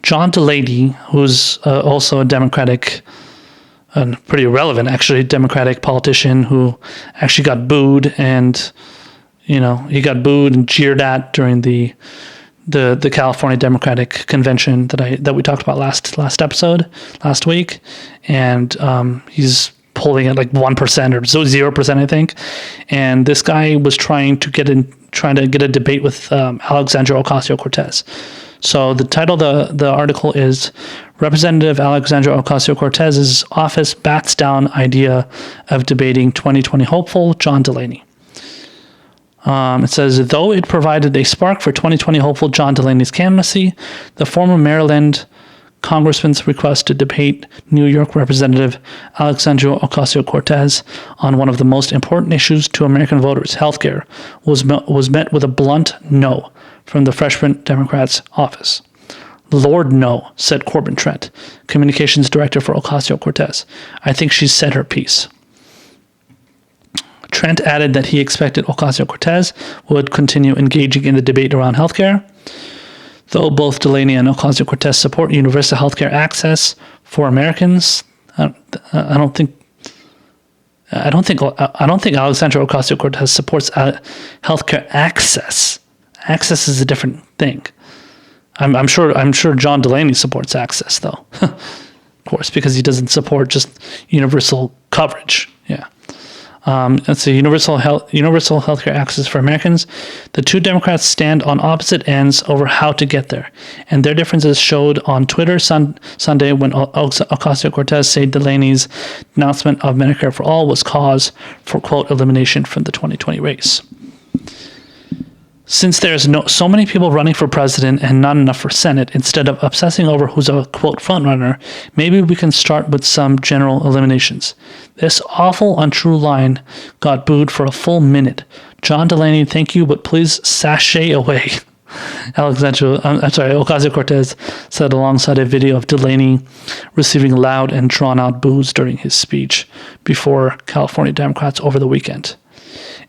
John Delaney, who's also a Democratic, pretty irrelevant actually, Democratic politician who actually got booed and, he got booed and jeered at during the California Democratic Convention that we talked about last week, and he's polling at like 1% or 0%, I think. And this guy was trying to get a debate with Alexandria Ocasio Cortez. So the title of the article is Representative Alexandria Ocasio Cortez's office bats down idea of debating 2020 hopeful John Delaney. It says, though it provided a spark for 2020 hopeful John Delaney's candidacy, the former Maryland Congressman's request to debate New York Representative Alexandria Ocasio Cortez on one of the most important issues to American voters, healthcare, was met with a blunt no from the freshman Democrat's office. Lord no, said Corbin Trent, communications director for Ocasio Cortez. I think she's said her piece. Trent added that he expected Ocasio Cortez would continue engaging in the debate around healthcare. Though both Delaney and Ocasio Cortez support universal healthcare access for Americans, I don't think Alexandria Ocasio Cortez supports healthcare access. Access is a different thing. I'm sure John Delaney supports access, though, of course, because he doesn't support just universal coverage. Yeah. Let's see, universal healthcare access for Americans. The two Democrats stand on opposite ends over how to get there, and their differences showed on Twitter Sunday when Ocasio-Cortez said Delaney's announcement of Medicare-for-all was cause for, quote, elimination from the 2020 race. Since there's so many people running for president and not enough for Senate, instead of obsessing over who's a, quote, frontrunner, maybe we can start with some general eliminations. This awful, untrue line got booed for a full minute. John Delaney, thank you, but please sashay away. Ocasio-Cortez said alongside a video of Delaney receiving loud and drawn-out boos during his speech before California Democrats over the weekend.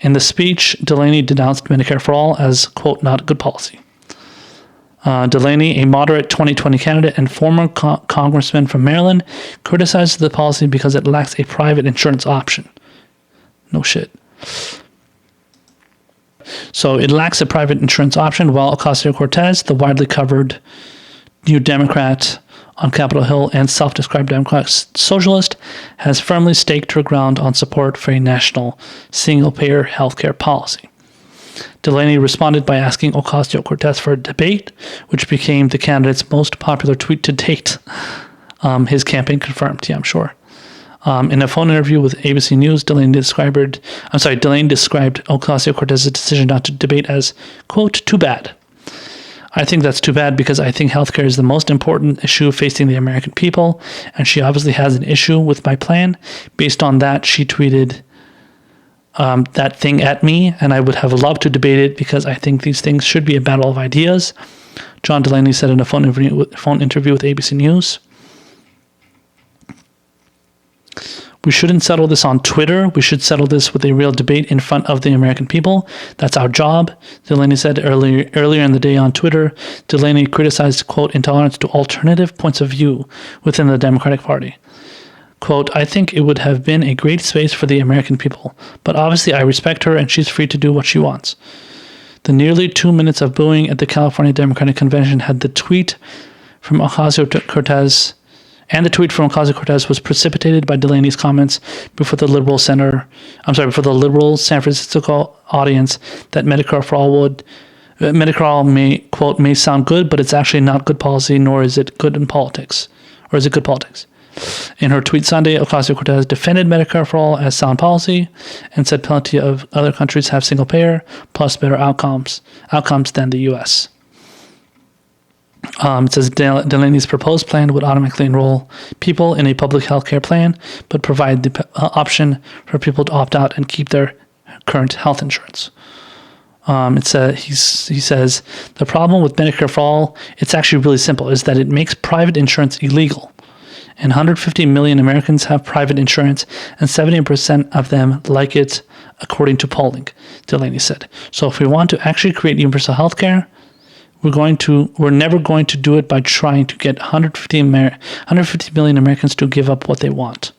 In the speech, Delaney denounced Medicare-for-all as, quote, not good policy. Delaney, a moderate 2020 candidate and former congressman from Maryland, criticized the policy because it lacks a private insurance option. No shit. So it lacks a private insurance option, while Ocasio-Cortez, the widely covered New Democrat on Capitol Hill and self-described Democrat socialist, has firmly staked her ground on support for a national single-payer healthcare policy. Delaney responded by asking Ocasio-Cortez for a debate, which became the candidate's most popular tweet to date. His campaign confirmed, yeah, I'm sure. In a phone interview with ABC News, Delaney described Ocasio-Cortez's decision not to debate as, quote, too bad. I think that's too bad because I think healthcare is the most important issue facing the American people, and she obviously has an issue with my plan. Based on that, she tweeted that thing at me, and I would have loved to debate it because I think these things should be a battle of ideas, John Delaney said in a phone interview with ABC News. We shouldn't settle this on Twitter. We should settle this with a real debate in front of the American people. That's our job, Delaney said earlier in the day on Twitter. Delaney criticized, quote, intolerance to alternative points of view within the Democratic Party. Quote, I think it would have been a great space for the American people, but obviously I respect her and she's free to do what she wants. The nearly 2 minutes of booing at the California Democratic Convention had the tweet from Ocasio-Cortez, and the tweet from Ocasio-Cortez was precipitated by Delaney's comments before the liberal San Francisco audience that Medicare-for-all may, quote, may sound good, but it's actually not good policy, nor is it good in politics. Or is it good politics? In her tweet Sunday, Ocasio-Cortez defended Medicare-for-all as sound policy and said plenty of other countries have single-payer plus better outcomes than the U.S. It says Delaney's proposed plan would automatically enroll people in a public health care plan, but provide the option for people to opt out and keep their current health insurance. He says, the problem with Medicare for all, it's actually really simple, is that it makes private insurance illegal. And 150 million Americans have private insurance, and 70% of them like it, according to polling, Delaney said. So if we want to actually create universal health care, We're never going to do it by trying to get 150 million Americans to give up what they want.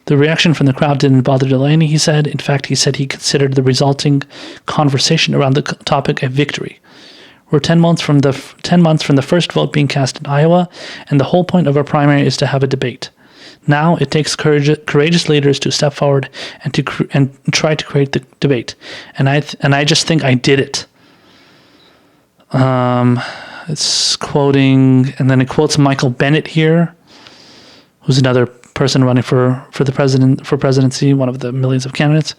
The reaction from the crowd didn't bother Delaney, he said. In fact, he said he considered the resulting conversation around the topic a victory. We're 10 months from the first vote being cast in Iowa, and the whole point of our primary is to have a debate. Now it takes courageous leaders to step forward and try to create the debate. And I just think I did it. It's quoting, and then it quotes Michael Bennet here, who's another person running for presidency, one of the millions of candidates.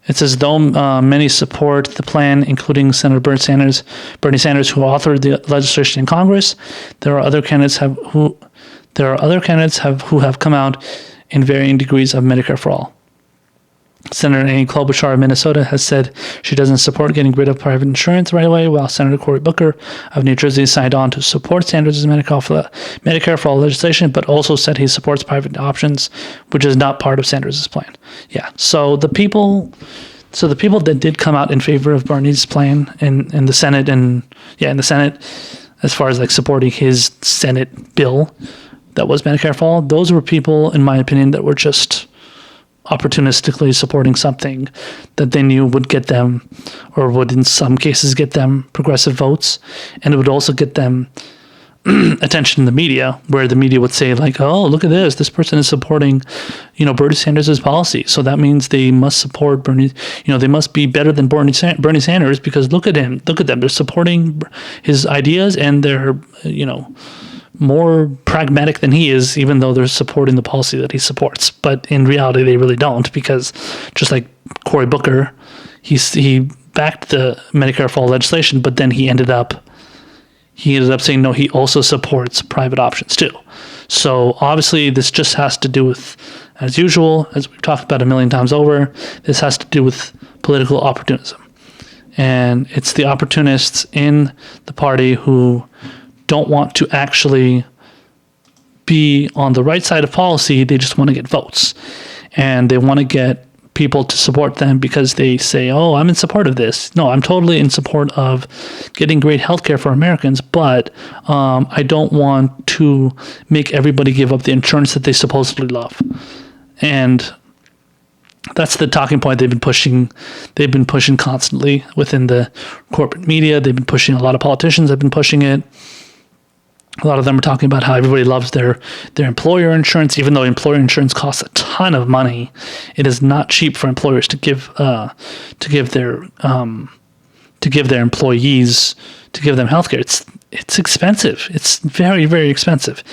It says, though many support the plan, including Senator Bernie Sanders, who authored the legislation in Congress, there are other candidates who have come out in varying degrees of Medicare for all. Senator Amy Klobuchar of Minnesota has said she doesn't support getting rid of private insurance right away, while Senator Cory Booker of New Jersey signed on to support Sanders' Medicare for all legislation, but also said he supports private options, which is not part of Sanders' plan. Yeah. So the people that did come out in favor of Bernie's plan in the Senate in the Senate, as far as like supporting his Senate bill that was Medicare for all, those were people, in my opinion, that were just opportunistically supporting something that they knew would get them, or would in some cases get them, progressive votes, and it would also get them attention in the media, where the media would say like, oh, look at this person is supporting, Bernie Sanders' policy, so that means they must support Bernie, they must be better than Bernie Sanders because look at them, they're supporting his ideas, and they're, more pragmatic than he is, even though they're supporting the policy that he supports. But in reality, they really don't, because just like Cory Booker, he backed the Medicare for all legislation, but then he ended up saying no, he also supports private options too. So obviously, this just has to do with, as usual, as we've talked about a million times over, this has to do with political opportunism. And it's the opportunists in the party who don't want to actually be on the right side of policy. They just want to get votes, and they want to get people to support them because they say, oh, I'm in support of this. No, I'm totally in support of getting great healthcare for Americans, but I don't want to make everybody give up the insurance that they supposedly love. And that's the talking point they've been pushing. They've been pushing constantly within the corporate media. They've been pushing, a lot of politicians have been pushing it. A lot of them are talking about how everybody loves their employer insurance, even though employer insurance costs a ton of money. It is not cheap for employers to give their employees, to give them healthcare. It's expensive. It's very, very expensive.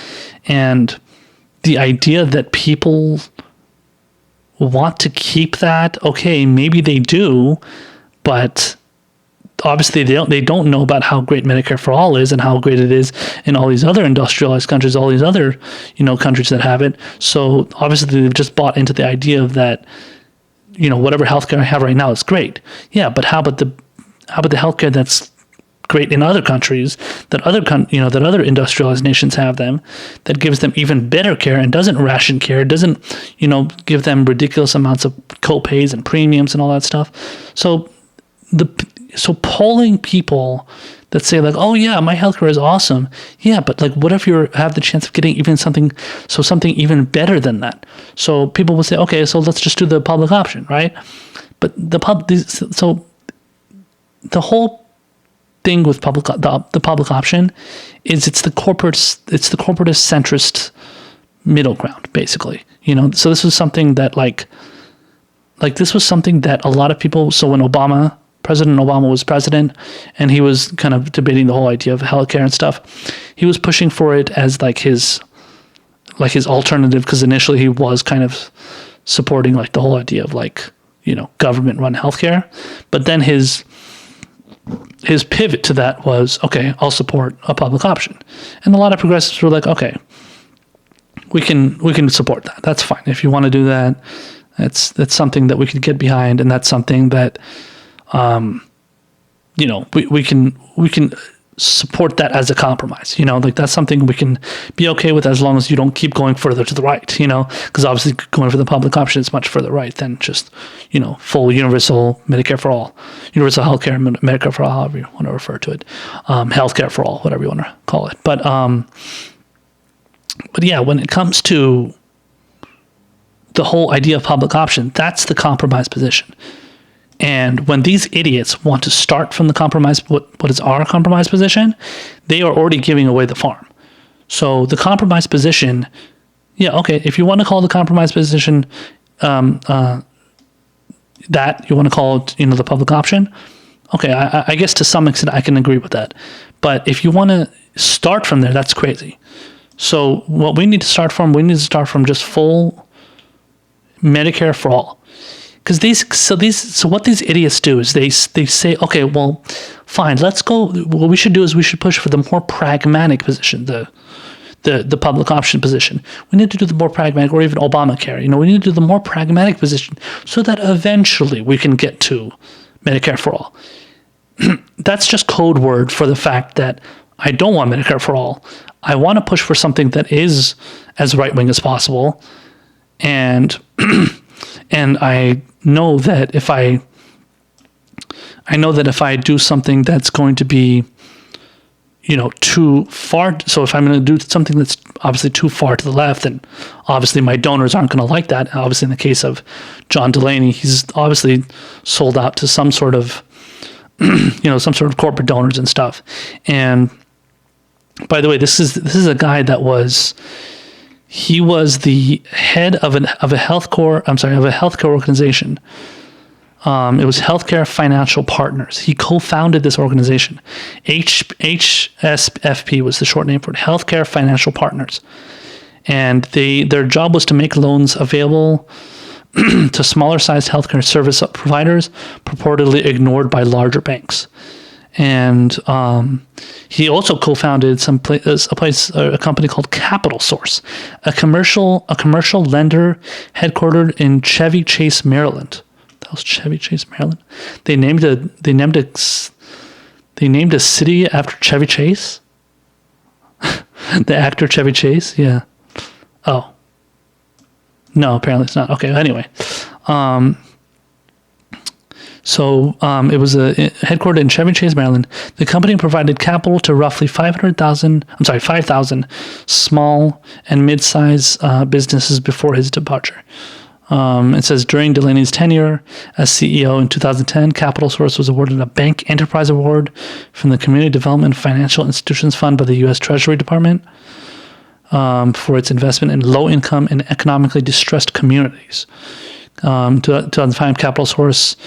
And the idea that people want to keep that, okay, maybe they do, but obviously they don't know about how great Medicare for all is and how great it is in all these other industrialized countries, all these other, countries that have it. So obviously they've just bought into the idea of that, whatever healthcare I have right now is great. Yeah, but how about the healthcare that's great in other countries, that other industrialized nations have them, that gives them even better care and doesn't ration care, doesn't, give them ridiculous amounts of co-pays and premiums and all that stuff. So polling people that say like, oh yeah, my healthcare is awesome. Yeah, but like, what if you have the chance of getting even something even better than that? So people will say, okay, so let's just do the public option, right? But the whole thing with the public option is it's the corporatist centrist middle ground, basically. So this was something that like this was something that a lot of people. So when President Obama was president, and he was kind of debating the whole idea of healthcare and stuff, he was pushing for it as like his alternative, because initially he was kind of supporting like the whole idea of like, government run healthcare. But then his pivot to that was, okay, I'll support a public option. And a lot of progressives were like, okay, we can support that. That's fine. If you want to do that, that's something that we can get behind, and that's something that we can support that as a compromise. Like that's something we can be okay with as long as you don't keep going further to the right, because obviously going for the public option is much further right than just, full universal Medicare for all, universal healthcare, Medicare for all, however you want to refer to it, healthcare for all, whatever you want to call it. But yeah, when it comes to the whole idea of public option, that's the compromise position. And when these idiots want to start from the compromise, what is our compromise position, they are already giving away the farm. So the compromise position, yeah, okay, if you want to call the compromise position that you want to call it, the public option, okay, I guess to some extent I can agree with that. But if you want to start from there, that's crazy. So what we need to start from just full Medicare for all. Because what these idiots do is they say, okay, well, fine, let's go. What we should do is we should push for the more pragmatic position, the public option position. We need to do the more pragmatic, or even Obamacare. We need to do the more pragmatic position so that eventually we can get to Medicare for all. That's just code word for the fact that I don't want Medicare for all. I want to push for something that is as right-wing as possible, and I know that if I do something that's going to be, too far, so if I'm going to do something that's obviously too far to the left, then obviously my donors aren't going to like that. Obviously, in the case of John Delaney, he's obviously sold out to some sort of, some sort of corporate donors and stuff. And by the way, this is a guy that was. He was the head of a healthcare organization. It was Healthcare Financial Partners. He co-founded this organization. HSFP was the short name for it, Healthcare Financial Partners. And their job was to make loans available to smaller-sized healthcare service providers, purportedly ignored by larger banks. And he also co-founded a company called Capital Source, a commercial lender headquartered in Chevy Chase, Maryland. That was Chevy Chase, Maryland. They named a city after Chevy Chase. The actor Chevy Chase, yeah. Oh, no, apparently it's not. Okay, anyway. So it was headquartered in Chevy Chase, Maryland. The company provided capital to roughly 5,000 small and mid-sized businesses before his departure. It says during Delaney's tenure as CEO in 2010, Capital Source was awarded a Bank Enterprise Award from the Community Development Financial Institutions Fund by the U.S. Treasury Department for its investment in low-income and economically distressed communities. In 2005, Capital Source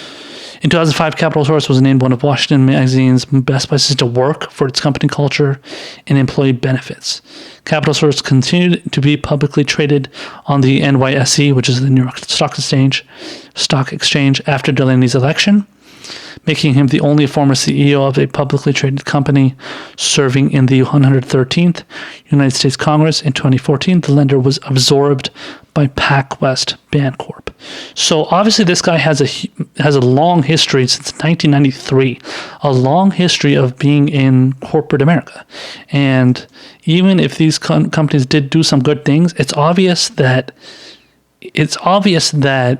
was named one of Washington Magazine's best places to work for its company culture and employee benefits. Capital Source continued to be publicly traded on the NYSE, which is the New York Stock Exchange, after Delaney's election, making him the only former CEO of a publicly traded company serving in the 113th United States Congress. In 2014, the lender was absorbed by PacWest Bancorp. So obviously this guy has a long history since 1993, a long history of being in corporate America. And even if these companies did do some good things, it's obvious that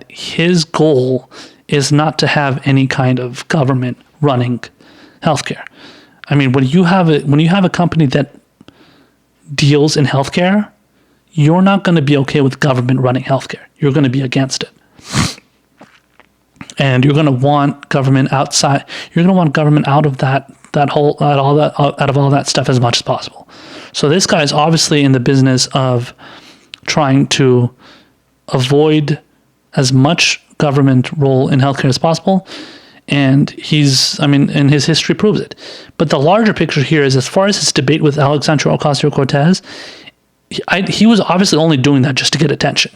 his goal is not to have any kind of government running healthcare. I mean, when you have a company that deals in healthcare, you're not going to be okay with government running healthcare. You're going to be against it. And you're going to want government outside. You're going to want government out of out of all that stuff as much as possible. So this guy is obviously in the business of trying to avoid as much government role in healthcare as possible. And and his history proves it. But the larger picture here is, as far as his debate with Alexandria Ocasio Cortez, he was obviously only doing that just to get attention.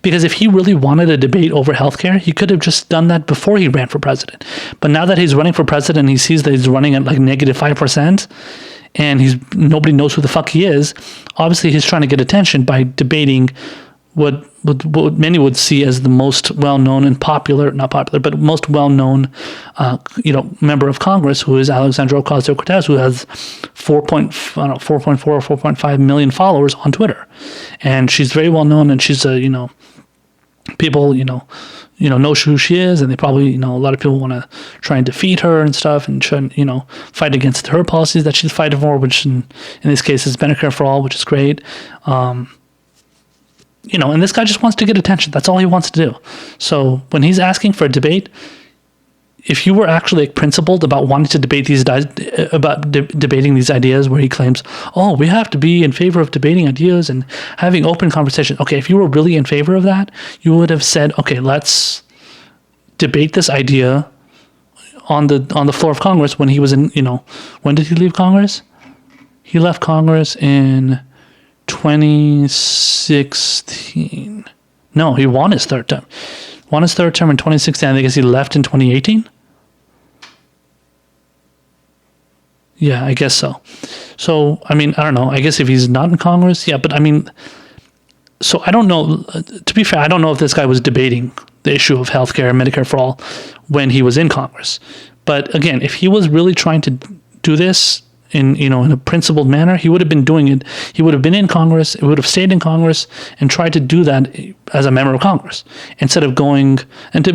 Because if he really wanted a debate over healthcare, he could have just done that before he ran for president. But now that he's running for president, he sees that he's running at like negative 5%, and nobody knows who the fuck he is. Obviously, he's trying to get attention by debating what many would see as the most well-known and popular, not popular, but most well-known, member of Congress, who is Alexandria Ocasio Cortez, who has 4.4 or 4.5 million followers on Twitter, and she's very well known, and she's people know who she is, and they probably, a lot of people want to try and defeat her and stuff, and try and, fight against her policies that she's fighting for, which in this case is Medicare-for-all, which is great. And this guy just wants to get attention. That's all he wants to do. So when he's asking for a debate, if you were actually principled about wanting to debate debating these ideas, where he claims, oh, we have to be in favor of debating ideas and having open conversation. Okay, if you were really in favor of that, you would have said, okay, let's debate this idea on the floor of Congress when he was in, when did he leave Congress? He left Congress in 2016. No, he won his third term. Won his third term in 2016. I guess he left in 2018. Yeah, I guess so. So, I don't know. I guess if he's not in Congress, yeah, but so I don't know. To be fair, I don't know if this guy was debating the issue of healthcare and Medicare for all when he was in Congress. But again, if he was really trying to do this in a principled manner, he would have been doing it. He would have been in Congress. He would have stayed in Congress and tried to do that as a member of Congress instead of going. And to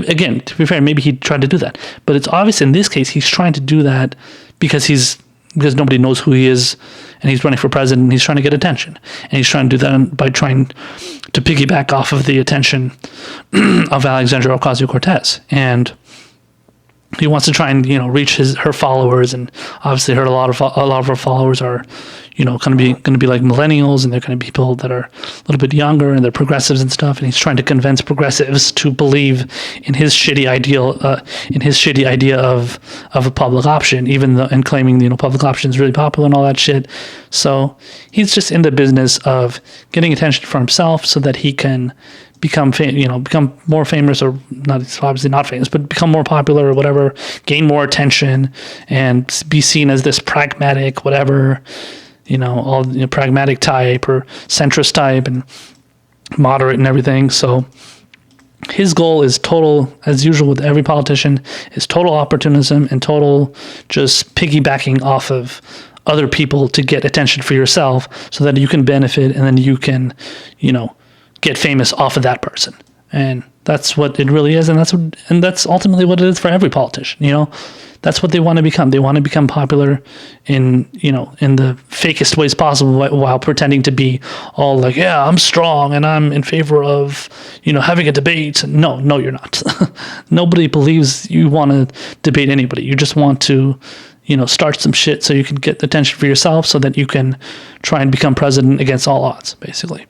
be fair, maybe he tried to do that. But it's obvious in this case he's trying to do that because nobody knows who he is, and he's running for president, and he's trying to get attention. And he's trying to do that by trying to piggyback off of the attention of Alexandria Ocasio Cortez. And he wants to try and reach her followers, and obviously a lot of her followers are going to be like millennials, and they're going to be people that are a little bit younger, and they're progressives and stuff. And he's trying to convince progressives to believe in his shitty idea of a public option, even though, and claiming public option is really popular and all that shit. So he's just in the business of getting attention for himself so that he can become more famous, or not, obviously not famous, but become more popular or whatever, gain more attention, and be seen as this pragmatic whatever, pragmatic type or centrist type and moderate and everything. So his goal is total, as usual with every politician, is total opportunism and total just piggybacking off of other people to get attention for yourself so that you can benefit, and then you can, get famous off of that person. And that's what it really is, and that's ultimately what it is for every politician. That's what they want to become. They want to become popular in the fakest ways possible, while pretending to be all like, yeah, I'm strong and I'm in favor of having a debate. No, you're not. Nobody believes you want to debate anybody. You just want to start some shit so you can get attention for yourself, so that you can try and become president against all odds, basically.